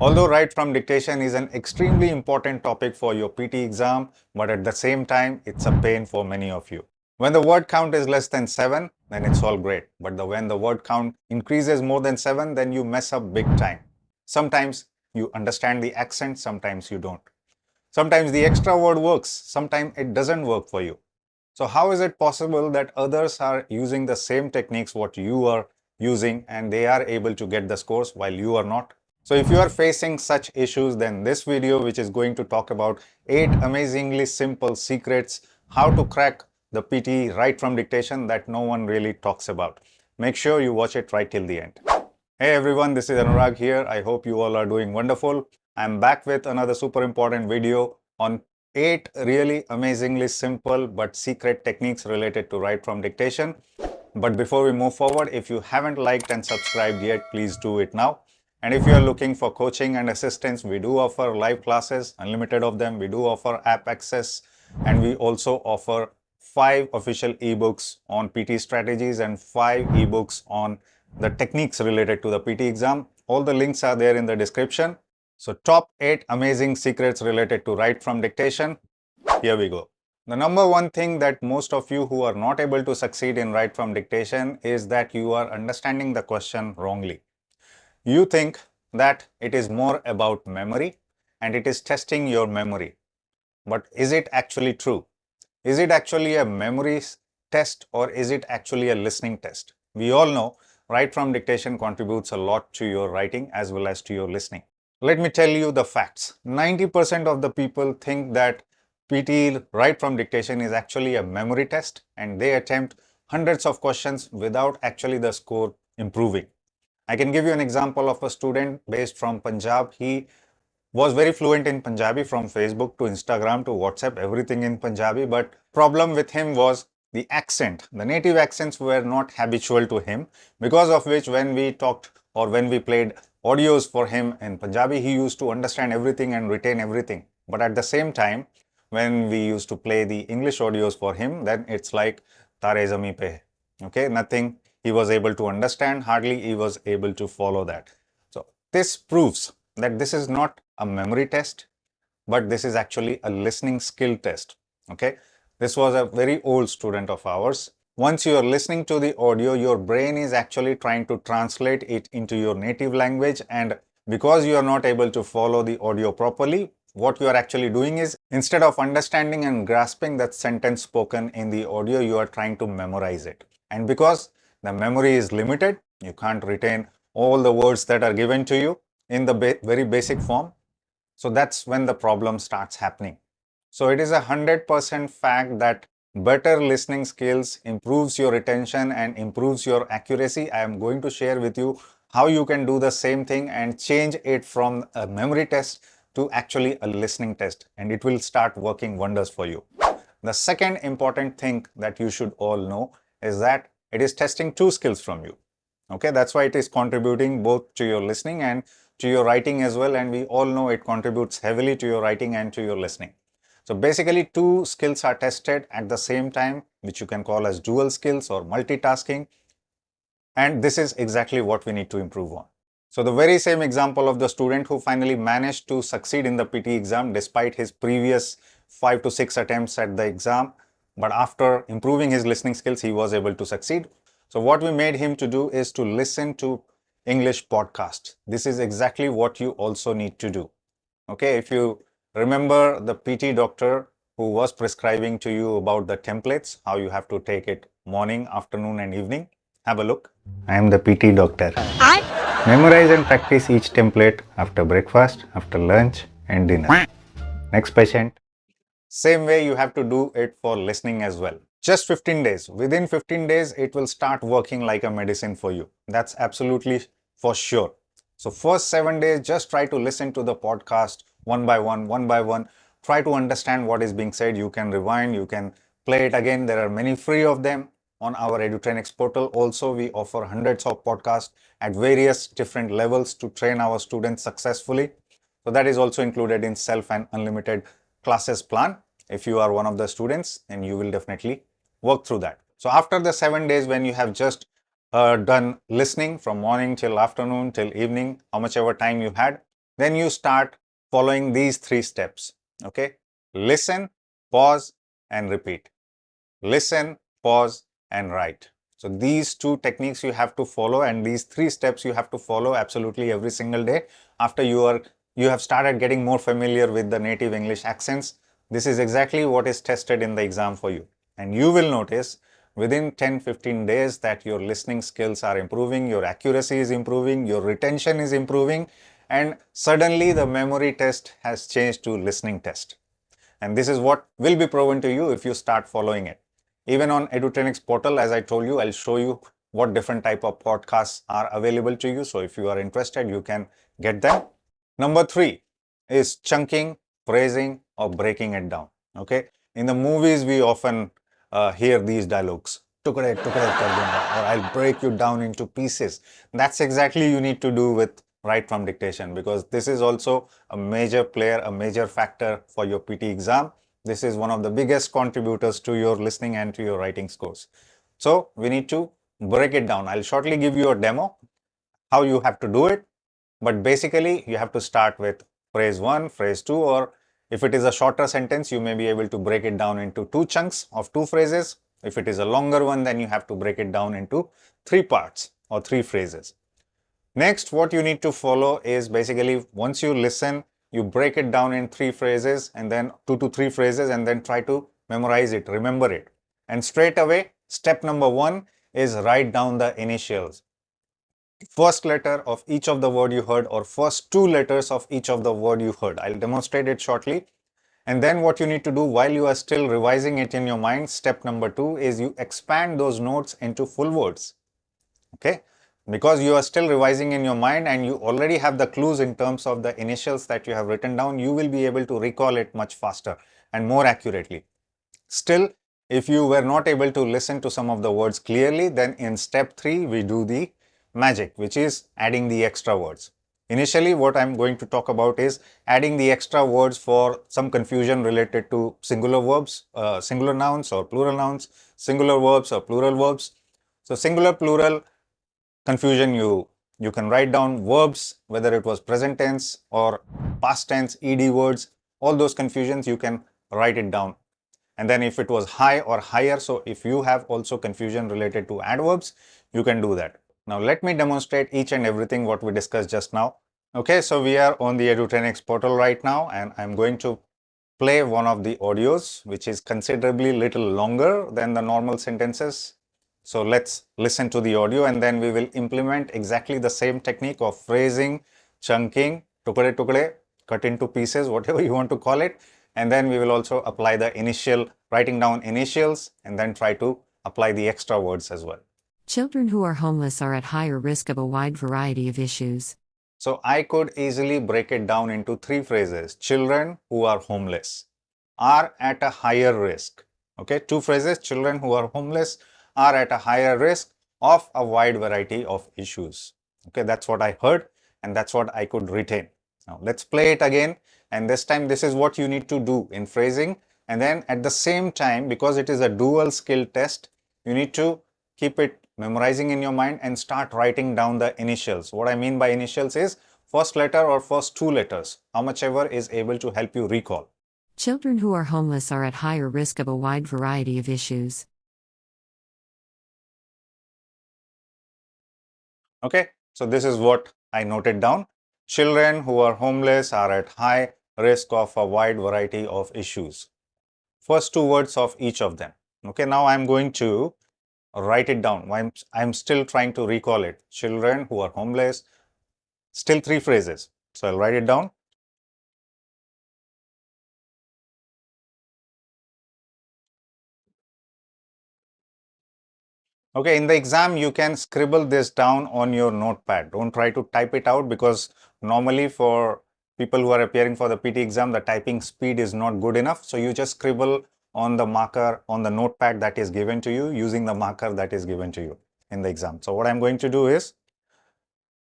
Although write from dictation is an extremely important topic for your PT exam, but at the same time, it's a pain for many of you. When the word count is less than 7, then it's all great. But when the word count increases more than 7, then you mess up big time. Sometimes you understand the accent, sometimes you don't. Sometimes the extra word works, sometimes it doesn't work for you. So how is it possible that others are using the same techniques what you are using and they are able to get the scores while you are not? So if you are facing such issues, then this video, which is going to talk about 8 amazingly simple secrets how to crack the PTE right from dictation that no one really talks about. Make sure you watch it right till the end. Hey everyone, this is Anurag here. I hope you all are doing wonderful. I'm back with another super important video on 8 really amazingly simple but secret techniques related to write from dictation. But before we move forward, if you haven't liked and subscribed yet, please do it now. And if you are looking for coaching and assistance, we do offer live classes, unlimited of them. We do offer app access, and we also offer 5 official ebooks on PT strategies and 5 ebooks on the techniques related to the PT exam. All the links are there in the description. So top 8 amazing secrets related to write from dictation. Here we go. The number one thing that most of you who are not able to succeed in write from dictation is that you are understanding the question wrongly. You think that it is more about memory and it is testing your memory. But is it actually true? Is it actually a memory test or is it actually a listening test? We all know write from dictation contributes a lot to your writing as well as to your listening. Let me tell you the facts. 90% of the people think that PTE write from dictation is actually a memory test and they attempt hundreds of questions without actually the score improving. I can give you an example of a student based from Punjab. He was very fluent in Punjabi from Facebook to Instagram to WhatsApp, everything in Punjabi. But problem with him was the accent. The native accents were not habitual to him, because of which when we talked or when we played audios for him in Punjabi, he used to understand everything and retain everything. But at the same time, when we used to play the English audios for him, then it's like Tare Zami Pe. Okay, nothing he was able to understand, hardly he was able to follow that. So this proves that this is not a memory test, but this is actually a listening skill test. Okay, this was a very old student of ours. Once you are listening to the audio, your brain is actually trying to translate it into your native language, and because you are not able to follow the audio properly, what you are actually doing is, instead of understanding and grasping that sentence spoken in the audio, you are trying to memorize it. And because the memory is limited, you can't retain all the words that are given to you in the very basic form. So that's when the problem starts happening. So it is 100% fact that better listening skills improves your retention and improves your accuracy. I am going to share with you how you can do the same thing and change it from a memory test to actually a listening test, and it will start working wonders for you. The second important thing that you should all know is that it is testing 2 skills from you. Okay, that's why it is contributing both to your listening and to your writing as well, and we all know it contributes heavily to your writing and to your listening. So basically 2 skills are tested at the same time, which you can call as dual skills or multitasking, and this is exactly what we need to improve on. So the very same example of the student who finally managed to succeed in the PT exam despite his previous 5 to 6 attempts at the exam, but after improving his listening skills, he was able to succeed. So what we made him to do is to listen to English podcasts. This is exactly what you also need to do. Okay, if you remember the PT doctor who was prescribing to you about the templates, how you have to take it morning, afternoon and evening, have a look. I am the PT doctor. Memorize and practice each template after breakfast, after lunch and dinner. Next patient. Same way you have to do it for listening as well. Just 15 days. Within 15 days, it will start working like a medicine for you. That's absolutely for sure. So first 7 days, just try to listen to the podcast one by one, one by one. Try to understand what is being said. You can rewind, you can play it again. There are many free of them on our Edutrainex portal. Also, we offer hundreds of podcasts at various different levels to train our students successfully. So that is also included in self and unlimited classes plan. If you are one of the students, then you will definitely work through that. So after the 7 days, when you have just done listening from morning till afternoon till evening, how much ever time you had, then you start following these 3 steps. Okay, listen, pause, and repeat. Listen, pause, and write. So these 2 techniques you have to follow, and these 3 steps you have to follow absolutely every single day after you have started getting more familiar with the native English accents. This is exactly what is tested in the exam for you. And you will notice within 10-15 days that your listening skills are improving, your accuracy is improving, your retention is improving, and suddenly the memory test has changed to listening test. And this is what will be proven to you if you start following it. Even on Edutrainex portal, as I told you, I'll show you what different type of podcasts are available to you. So if you are interested, you can get them. Number 3 is chunking, phrasing, or breaking it down. Okay. In the movies, we often hear these dialogues. Tukade, tukade kar dunga, or I'll break you down into pieces. That's exactly you need to do with Write from Dictation, because this is also a major player, a major factor for your PT exam. This is one of the biggest contributors to your listening and to your writing scores. So we need to break it down. I'll shortly give you a demo how you have to do it. But basically, you have to start with phrase 1, phrase 2, or if it is a shorter sentence, you may be able to break it down into 2 chunks of 2 phrases. If it is a longer one, then you have to break it down into 3 parts or 3 phrases. Next, what you need to follow is basically once you listen, you break it down in 3 phrases and then 2 to 3 phrases, and then try to memorize it, remember it. And straight away, step number 1 is write down the initials. First letter of each of the word you heard, or first 2 letters of each of the word you heard. I'll demonstrate it shortly. And then what you need to do while you are still revising it in your mind, step number 2 is you expand those notes into full words. Okay, because you are still revising in your mind and you already have the clues in terms of the initials that you have written down, you will be able to recall it much faster and more accurately. Still, if you were not able to listen to some of the words clearly, then in step 3 we do the magic, which is adding the extra words. Initially, what I'm going to talk about is adding the extra words for some confusion related to singular verbs, singular nouns or plural nouns, singular verbs or plural verbs. So singular, plural confusion, you can write down verbs, whether it was present tense or past tense, ed words, all those confusions you can write it down. And then if it was high or higher, so if you have also confusion related to adverbs, you can do that. Now let me demonstrate each and everything what we discussed just now. Okay, so we are on the Edutrainex portal right now, and I'm going to play one of the audios which is considerably little longer than the normal sentences. So let's listen to the audio and then we will implement exactly the same technique of phrasing, chunking, tukade tukade, cut into pieces, whatever you want to call it. And then we will also apply the initial, writing down initials, and then try to apply the extra words as well. Children who are homeless are at higher risk of a wide variety of issues. So I could easily break it down into 3 phrases. Children who are homeless are at a higher risk. Okay, 2 phrases. Children who are homeless are at a higher risk of a wide variety of issues. Okay, that's what I heard and that's what I could retain. Now let's play it again, and this time this is what you need to do in phrasing, and then at the same time, because it is a dual skill test, you need to keep it memorizing in your mind and start writing down the initials. What I mean by initials is first letter or first 2 letters, how much ever is able to help you recall. Children who are homeless are at higher risk of a wide variety of issues. Okay, so this is what I noted down. Children who are homeless are at high risk of a wide variety of issues. First 2 words of each of them. Okay, now I'm going to write it down. I'm still trying to recall it. Children who are homeless, still 3 phrases. So I'll write it down. Okay, in the exam, you can scribble this down on your notepad. Don't try to type it out, because normally for people who are appearing for the PT exam, the typing speed is not good enough. So you just scribble on the marker on the notepad that is given to you using the marker that is given to you in the exam. So what I'm going to do is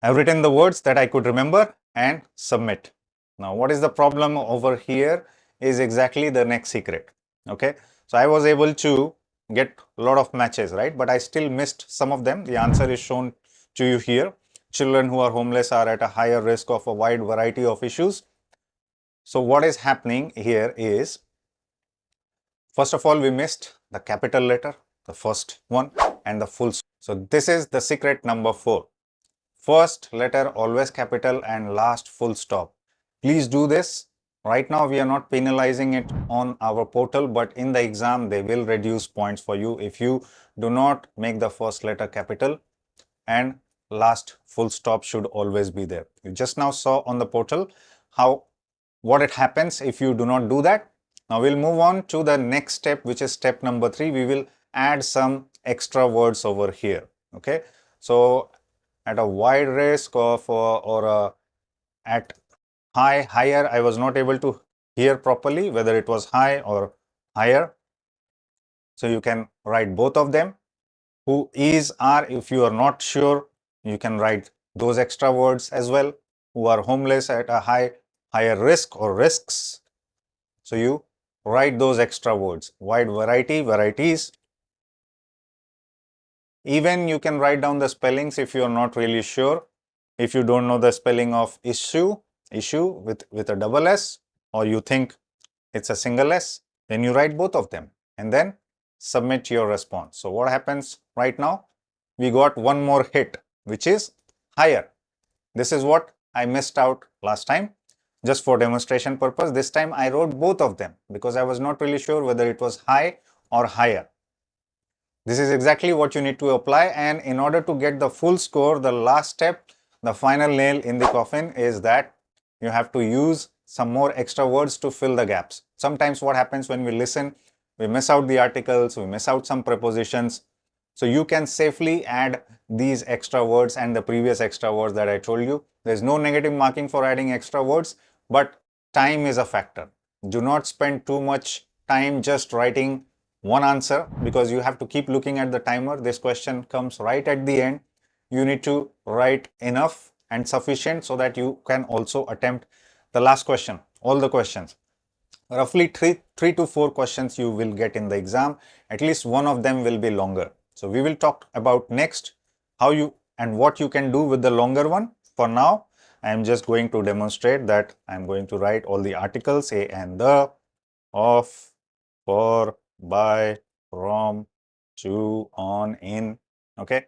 I've written the words that I could remember and submit. Now, what is the problem over here is exactly the next secret. Okay, so I was able to get a lot of matches, right? But I still missed some of them. The answer is shown to you here. children who are homeless are at a higher risk of a wide variety of issues. So what is happening here is, first of all, we missed the capital letter, the first one, and the full stop. So this is the secret number 4. First letter always capital and last full stop. Please do this. Right now we are not penalizing it on our portal, but in the exam they will reduce points for you if you do not make the first letter capital, and last full stop should always be there. You just now saw on the portal what it happens if you do not do that. Now we'll move on to the next step, which is step number 3. We will add some extra words over here. Okay, so at a wide risk of at higher, I was not able to hear properly whether it was high or higher. So you can write both of them. Who is, are, if you are not sure, you can write those extra words as well. Who are homeless at a higher risk or risks. So you write those extra words. Wide variety, varieties. Even you can write down the spellings if you are not really sure. If you don't know the spelling of issue with a double S, or you think it's a single S, then you write both of them and then submit your response. So what happens right now? We got one more hit, which is higher. This is what I missed out last time. Just for demonstration purpose, this time I wrote both of them because I was not really sure whether it was high or higher. This is exactly what you need to apply, and in order to get the full score, the last step, the final nail in the coffin, is that you have to use some more extra words to fill the gaps. Sometimes what happens when we listen, we miss out the articles, we miss out some prepositions. So you can safely add these extra words and the previous extra words that I told you. There's no negative marking for adding extra words, but time is a factor. Do not spend too much time just writing one answer, because you have to keep looking at the timer. This question comes right at the end. You need to write enough and sufficient so that you can also attempt the last question, all the questions. Roughly three to four questions you will get in the exam. At least one of them will be longer. So we will talk about next how you and what you can do with the longer one. For now, I am just going to demonstrate that I am going to write all the articles, a and the, of, for, by, from, to, on, in. Okay,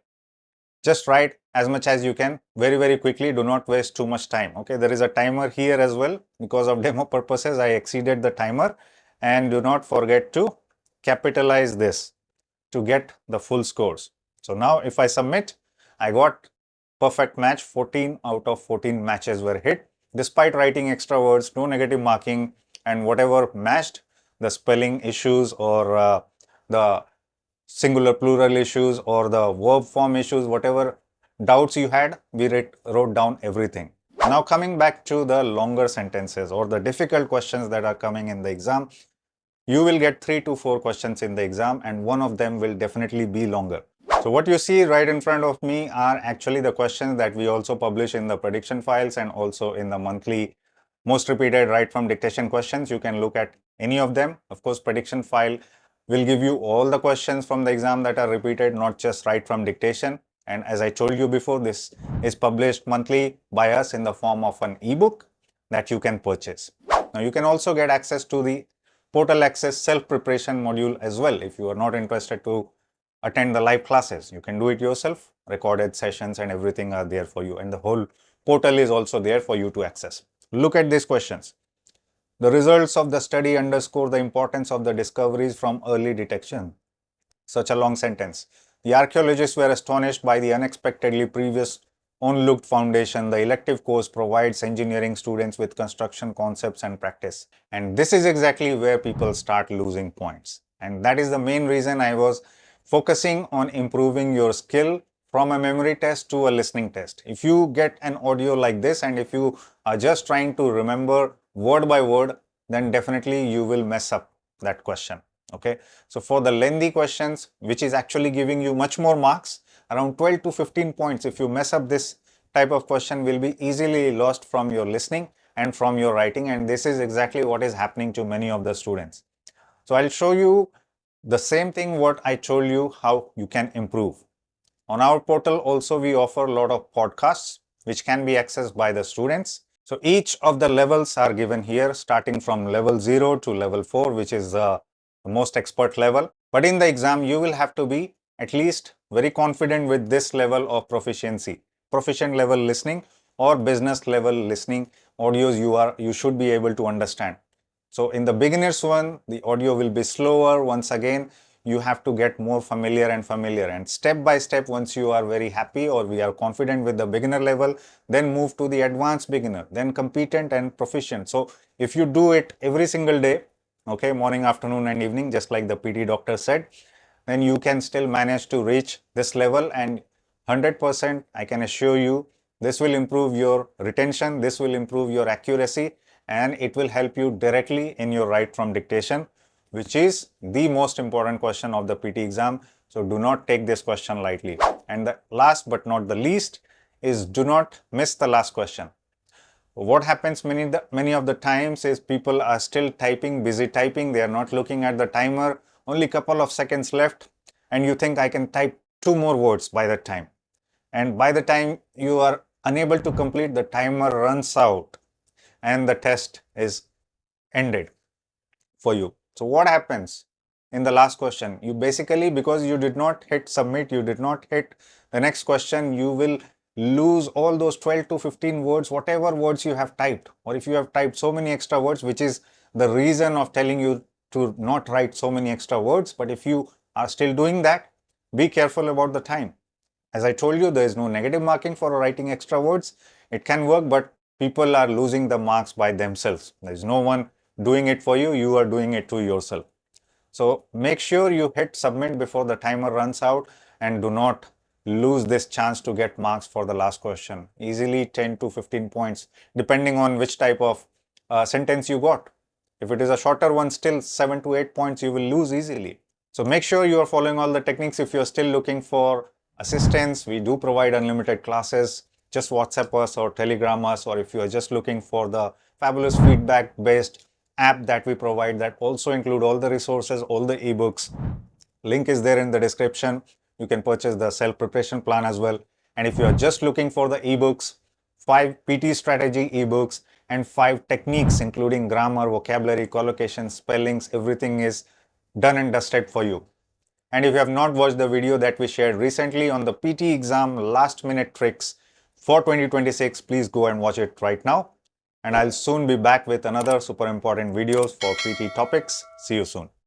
just write as much as you can very quickly. Do not waste too much time. Okay, there is a timer here as well. Because of demo purposes, I exceeded the timer, and do not forget to capitalize this to get the full scores. So now if I submit, I got perfect match. 14 out of 14 matches were hit despite writing extra words, no negative marking, and whatever matched, the spelling issues or the singular plural issues or the verb form issues, whatever doubts you had, we wrote down everything. Now coming back to the longer sentences or the difficult questions that are coming in the exam, you will get 3 to 4 questions in the exam, and one of them will definitely be longer. So what you see right in front of me are actually the questions that we also publish in the prediction files and also in the monthly most repeated write from dictation questions. You can look at any of them. Of course, prediction file will give you all the questions from the exam that are repeated, not just write from dictation. And as I told you before, this is published monthly by us in the form of an ebook that you can purchase. Now you can also get access to the portal access self-preparation module as well. If you are not interested to attend the live classes, you can do it yourself. Recorded sessions and everything are there for you, and the whole portal is also there for you to access. Look at these questions. The results of the study underscore the importance of the discoveries from early detection. Such a long sentence. The archaeologists were astonished by the unexpectedly previous unlooked foundation. The elective course provides engineering students with construction concepts and practice. And this is exactly where people start losing points. And that is the main reason I was focusing on improving your skill from a memory test to a listening test. If you get an audio like this and if you are just trying to remember word by word, then definitely you will mess up that question. Okay, so for the lengthy questions, which is actually giving you much more marks, around 12 to 15 points, if you mess up this type of question, will be easily lost from your listening and from your writing. And this is exactly what is happening to many of the students. So I'll show you the same thing what I told you how you can improve. On our portal also we offer a lot of podcasts which can be accessed by the students. So each of the levels are given here, starting from level 0 to level 4, which is the most expert level. But in the exam, you will have to be at least very confident with this level of proficiency. Proficient level listening or business level listening audios you should be able to understand. So in the beginners one, the audio will be slower. Once again, you have to get more familiar and step by step, once you are very happy or we are confident with the beginner level, then move to the advanced beginner, then competent and proficient. So if you do it every single day, okay, morning, afternoon and evening, just like the PT doctor said, then you can still manage to reach this level, and 100% I can assure you this will improve your retention, this will improve your accuracy, and it will help you directly in your write from dictation, which is the most important question of the PT exam. So do not take this question lightly. And the last but not the least is, do not miss the last question. What happens many of the times is people are still typing, busy typing, they are not looking at the timer, only couple of seconds left, and you think I can type 2 more words by that time. And by the time you are unable to complete, the timer runs out and the test is ended for you. So what happens in the last question? You basically, because you did not hit submit, you did not hit the next question, you will lose all those 12 to 15 words, whatever words you have typed. Or if you have typed so many extra words, which is the reason of telling you to not write so many extra words. But if you are still doing that, be careful about the time. As I told you, there is no negative marking for writing extra words. It can work, but people are losing the marks by themselves. There is no one doing it for you. You are doing it to yourself. So make sure you hit submit before the timer runs out, and do not lose this chance to get marks for the last question. Easily 10 to 15 points, depending on which type of sentence you got. If it is a shorter one, still 7 to 8 points you will lose easily. So make sure you are following all the techniques. If you are still looking for assistance, we do provide unlimited classes. Just WhatsApp us or Telegram us, or if you are just looking for the fabulous feedback based app that we provide that also include all the resources, all the ebooks. Link is there in the description. You can purchase the self preparation plan as well. And if you are just looking for the ebooks, 5 PT strategy ebooks and 5 techniques including grammar, vocabulary, collocation, spellings, everything is done and dusted for you. And if you have not watched the video that we shared recently on the PT exam last minute tricks for 2026, please go and watch it right now. And I'll soon be back with another super important videos for PT topics. See you soon.